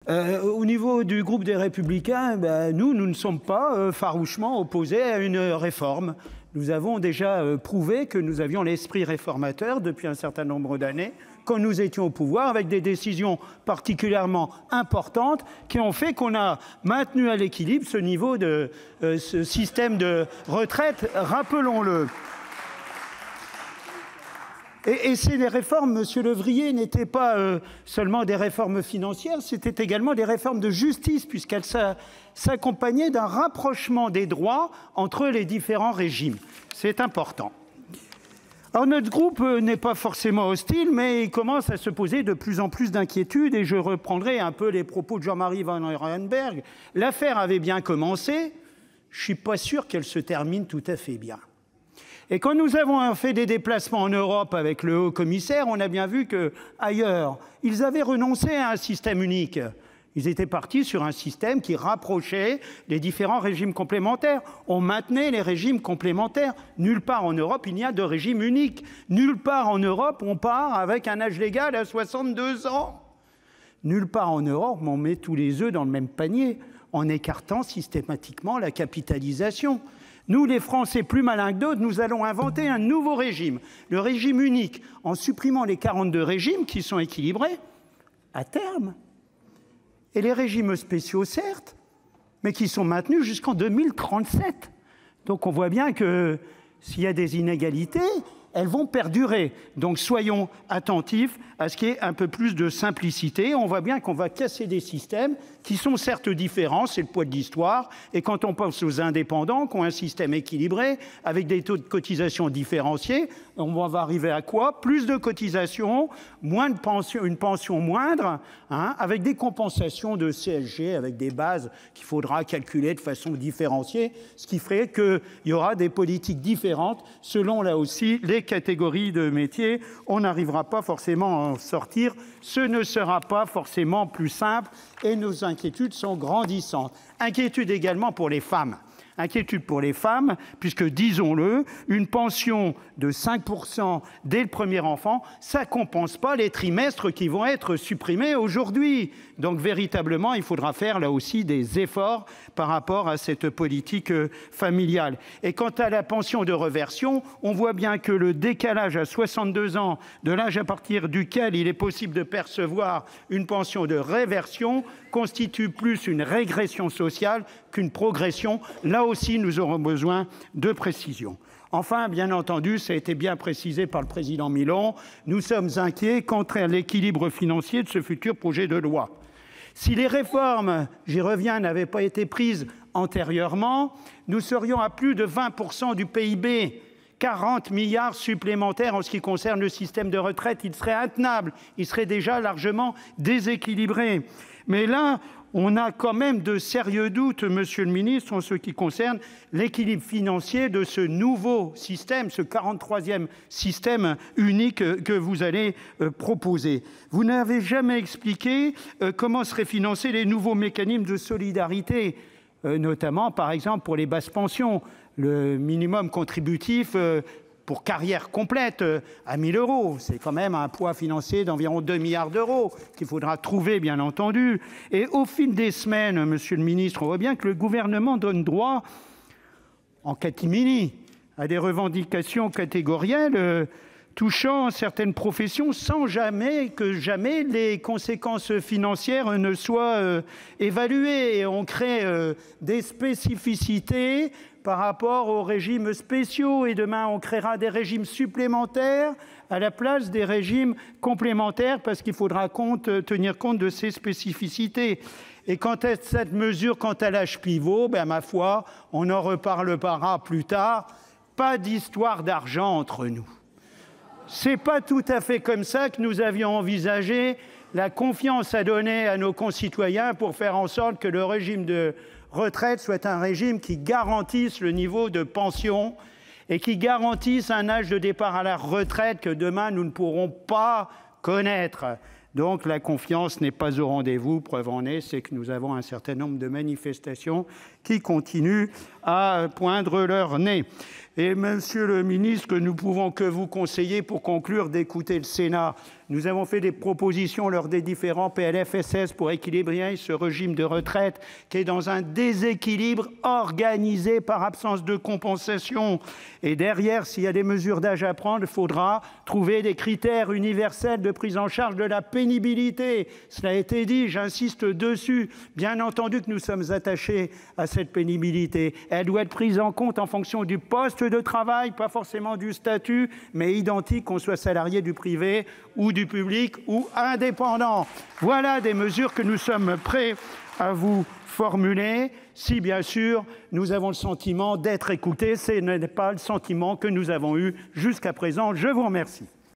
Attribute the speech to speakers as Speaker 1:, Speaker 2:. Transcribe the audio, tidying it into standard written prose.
Speaker 1: Au niveau du groupe des Républicains, nous ne sommes pas farouchement opposés à une réforme. Nous avons déjà prouvé que nous avions l'esprit réformateur depuis un certain nombre d'années, quand nous étions au pouvoir, avec des décisions particulièrement importantes qui ont fait qu'on a maintenu à l'équilibre ce niveau de ce système de retraite, rappelons-le. Et ces réformes, Monsieur Levrier, n'étaient pas seulement des réformes financières, c'était également des réformes de justice, puisqu'elles s'accompagnaient d'un rapprochement des droits entre les différents régimes. C'est important. Alors notre groupe n'est pas forcément hostile, mais il commence à se poser de plus en plus d'inquiétudes, et je reprendrai un peu les propos de Jean-Marie Van Reenberg. L'affaire avait bien commencé, je ne suis pas sûr qu'elle se termine tout à fait bien. Et quand nous avons fait des déplacements en Europe avec le haut-commissaire, on a bien vu qu'ailleurs, ils avaient renoncé à un système unique. Ils étaient partis sur un système qui rapprochait les différents régimes complémentaires. On maintenait les régimes complémentaires. Nulle part en Europe, il n'y a de régime unique. Nulle part en Europe, on part avec un âge légal à 62 ans. Nulle part en Europe, on met tous les œufs dans le même panier, en écartant systématiquement la capitalisation. Nous, les Français, plus malins que d'autres, nous allons inventer un nouveau régime, le régime unique, en supprimant les 42 régimes qui sont équilibrés à terme. Et les régimes spéciaux, certes, mais qui sont maintenus jusqu'en 2037. Donc on voit bien que s'il y a des inégalités, elles vont perdurer. Donc soyons attentifs à ce qu'il y ait un peu plus de simplicité. On voit bien qu'on va casser des systèmes qui sont certes différents, c'est le poids de l'histoire. Et quand on pense aux indépendants, qui ont un système équilibré, avec des taux de cotisation différenciés, on va arriver à quoi? Plus de cotisations, moins de pension, une pension moindre, avec des compensations de CSG, avec des bases qu'il faudra calculer de façon différenciée, ce qui ferait qu'il y aura des politiques différentes selon, là aussi, les catégories de métiers. On n'arrivera pas forcément à en sortir. Ce ne sera pas forcément plus simple et nos inquiétudes sont grandissantes. Inquiétude également pour les femmes. Inquiétude pour les femmes, puisque, disons-le, une pension de 5% dès le premier enfant, ça ne compense pas les trimestres qui vont être supprimés aujourd'hui. Donc, véritablement, il faudra faire là aussi des efforts par rapport à cette politique familiale. Et quant à la pension de réversion, on voit bien que le décalage à 62 ans, de l'âge à partir duquel il est possible de percevoir une pension de réversion, constitue plus une régression sociale qu'une progression. Là aussi, nous aurons besoin de précision. Enfin, bien entendu, ça a été bien précisé par le président Milon, nous sommes inquiets quant à l'équilibre financier de ce futur projet de loi. Si les réformes, j'y reviens, n'avaient pas été prises antérieurement, nous serions à plus de 20% du PIB. 40 milliards supplémentaires en ce qui concerne le système de retraite, il serait intenable, il serait déjà largement déséquilibré. Mais là, on a quand même de sérieux doutes, Monsieur le ministre, en ce qui concerne l'équilibre financier de ce nouveau système, ce 43e système unique que vous allez proposer. Vous n'avez jamais expliqué comment seraient financés les nouveaux mécanismes de solidarité, notamment, par exemple, pour les basses pensions, le minimum contributif pour carrière complète à 1 000 €. C'est quand même un poids financier d'environ 2 milliards d'euros qu'il faudra trouver, bien entendu. Et au fil des semaines, Monsieur le ministre, on voit bien que le gouvernement donne droit, en catimini, à des revendications catégorielles touchant certaines professions sans que jamais les conséquences financières ne soient évaluées. Et on crée des spécificités par rapport aux régimes spéciaux, et demain on créera des régimes supplémentaires à la place des régimes complémentaires parce qu'il faudra tenir compte de ces spécificités. Et quant à cette mesure, quant à l'âge pivot, ma foi, on en reparlera plus tard. Pas d'histoire d'argent entre nous. C'est pas tout à fait comme ça que nous avions envisagé la confiance à donner à nos concitoyens pour faire en sorte que le régime de retraite soit un régime qui garantisse le niveau de pension et qui garantisse un âge de départ à la retraite que demain nous ne pourrons pas connaître. Donc la confiance n'est pas au rendez-vous. Preuve en est, c'est que nous avons un certain nombre de manifestations qui continuent à poindre leur nez. Et Monsieur le ministre, nous ne pouvons que vous conseiller, pour conclure, d'écouter le Sénat. Nous avons fait des propositions lors des différents PLFSS pour équilibrer ce régime de retraite qui est dans un déséquilibre organisé par absence de compensation. Et derrière, s'il y a des mesures d'âge à prendre, il faudra trouver des critères universels de prise en charge de la pénibilité. Cela a été dit, j'insiste dessus. Bien entendu que nous sommes attachés à cette pénibilité. Elle doit être prise en compte en fonction du poste de travail, pas forcément du statut, mais identique qu'on soit salarié du privé ou du public ou indépendant. Voilà des mesures que nous sommes prêts à vous formuler si, bien sûr, nous avons le sentiment d'être écoutés. Ce n'est pas le sentiment que nous avons eu jusqu'à présent. Je vous remercie.